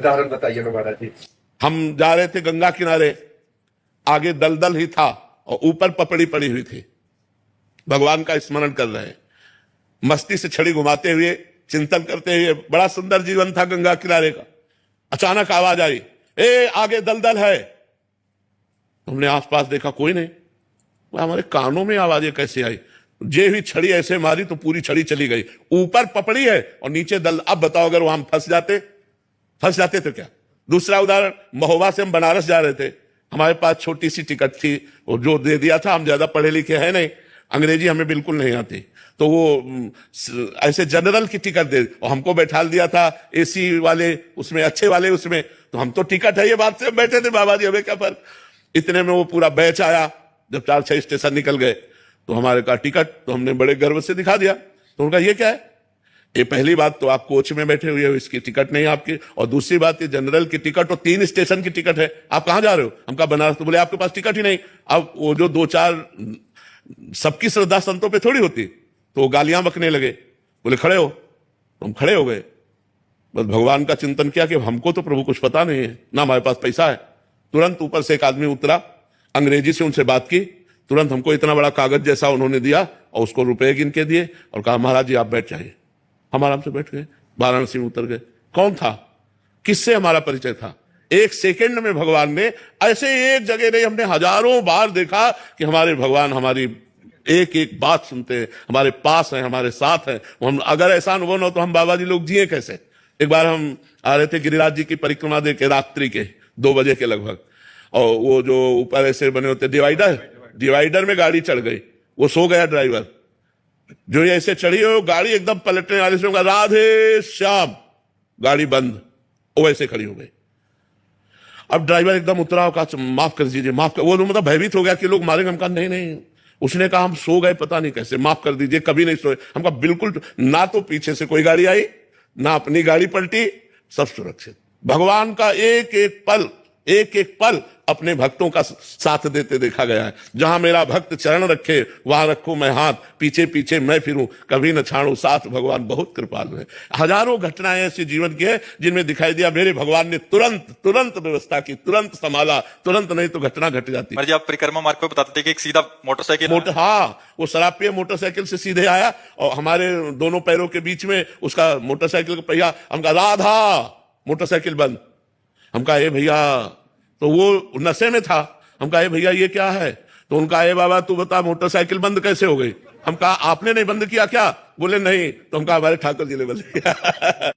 उदाहरण बताइए ना महाराज जी। हम जा रहे थे गंगा किनारे, आगे दलदल ही था और ऊपर पपड़ी पड़ी हुई थी। भगवान का स्मरण कर रहे हैं, मस्ती से छड़ी घुमाते हुए, चिंतन करते हुए। बड़ा सुंदर जीवन था गंगा किनारे का। अचानक आवाज आई, ए आगे दलदल है। हमने आसपास देखा, कोई नहीं। हमारे कानों में आवाज कैसे आई? जे हुई छड़ी ऐसे मारी तो पूरी छड़ी चली गई। ऊपर पपड़ी है और नीचे दल। अब बताओ, अगर वहां फंस जाते तो क्या? दूसरा उदाहरण, महोबा से हम बनारस जा रहे थे। हमारे पास छोटी सी टिकट थी, वो जो दे दिया था, हम ज्यादा पढ़े लिखे हैं नहीं, अंग्रेजी हमें बिल्कुल नहीं आती, तो वो ऐसे जनरल की टिकट दे और हमको बैठा दिया था एसी वाले उसमें, अच्छे वाले उसमें। तो हम तो टिकट है ये बात से बैठे थे, बाबा जी हमें क्या फर्क। इतने में वो पूरा बैच आया। जब 4-6 स्टेशन निकल गए तो हमारे का टिकट, तो हमने बड़े गर्व से दिखा दिया। तो उनका ये क्या है? ये पहली बात तो आप कोच में बैठे हुए हो, इसकी टिकट नहीं आपकी, और दूसरी बात ये जनरल की टिकट और 3 स्टेशन की टिकट है। आप कहां जा रहे हो? हम कहा बनारस। तो बोले आपके पास टिकट ही नहीं। अब वो जो 2-4 सबकी श्रद्धा संतों पे थोड़ी होती, तो वो गालियां बकने लगे। बोले खड़े हो। तो हम खड़े हो गए। बस भगवान का चिंतन किया कि हमको तो प्रभु कुछ पता नहीं है, ना हमारे पास पैसा है। तुरंत ऊपर से एक आदमी उतरा, अंग्रेजी से उनसे बात की। तुरंत हमको इतना बड़ा कागज जैसा उन्होंने दिया और उसको रुपए गिन के दिए और कहा महाराज जी आप बैठ जाइए। हम आराम से बैठ गए, वाराणसी में उतर गए। कौन था? किससे हमारा परिचय था? 1 सेकंड में भगवान ने, ऐसे एक जगह नहीं, हमने हजारों बार देखा कि हमारे भगवान हमारी एक एक बात सुनते हैं, हमारे पास हैं, हमारे साथ हैं। हम अगर ऐसा अनुभव न हो तो हम बाबा जी लोग जिए कैसे? एक बार हम आ रहे थे गिरिराज जी की परिक्रमा दे के, रात्रि के 2 बजे के लगभग, और वो जो ऊपर ऐसे बने होते डिवाइडर में गाड़ी चढ़ गई। वो सो गया ड्राइवर, जो ये ऐसे चढ़ी हो गाड़ी एकदम पलटने वाले से, राधे श्याम, गाड़ी बंद, वो वैसे खड़ी हो गई। अब ड्राइवर एकदम उतरा और कहा माफ कर दीजिए, माफ कर। वो मतलब भयभीत हो गया कि लोग मारेंगे। हम कहा नहीं नहीं। उसने कहा हम सो गए, पता नहीं कैसे, माफ कर दीजिए, कभी नहीं सोए। हम कहा बिल्कुल ना, तो पीछे से कोई गाड़ी आई, ना अपनी गाड़ी पलटी, सब सुरक्षित। भगवान का एक एक पल अपने भक्तों का साथ देते देखा गया है। जहां मेरा भक्त चरण रखे वहां रखूं मैं हाथ, पीछे पीछे मैं फिरूं, कभी न छाड़ू साथ। भगवान बहुत कृपालु है। हजारों घटनाएं ऐसी जीवन की है जिनमें दिखाई दिया मेरे भगवान ने तुरंत व्यवस्था की, तुरंत संभाला। तुरंत नहीं तो घटना घट जाती। जी आप परिक्रमा मार्ग पे बताते थे कि एक सीधा मोटरसाइकिल, हाँ, वो शराब पिए मोटरसाइकिल से सीधे आया और हमारे दोनों पैरों के बीच में उसका मोटरसाइकिल का पहिया। हम कहा राधा, मोटरसाइकिल बंद। हम कहा ए भैया, तो वो नशे में था। हम कहा ए भैया ये क्या है? तो उनका ए बाबा तू बता मोटरसाइकिल बंद कैसे हो गई? हम कहा आपने नहीं बंद किया क्या? बोले नहीं। तो हम कहा हमारे ठाकुर जी ने बंद किया।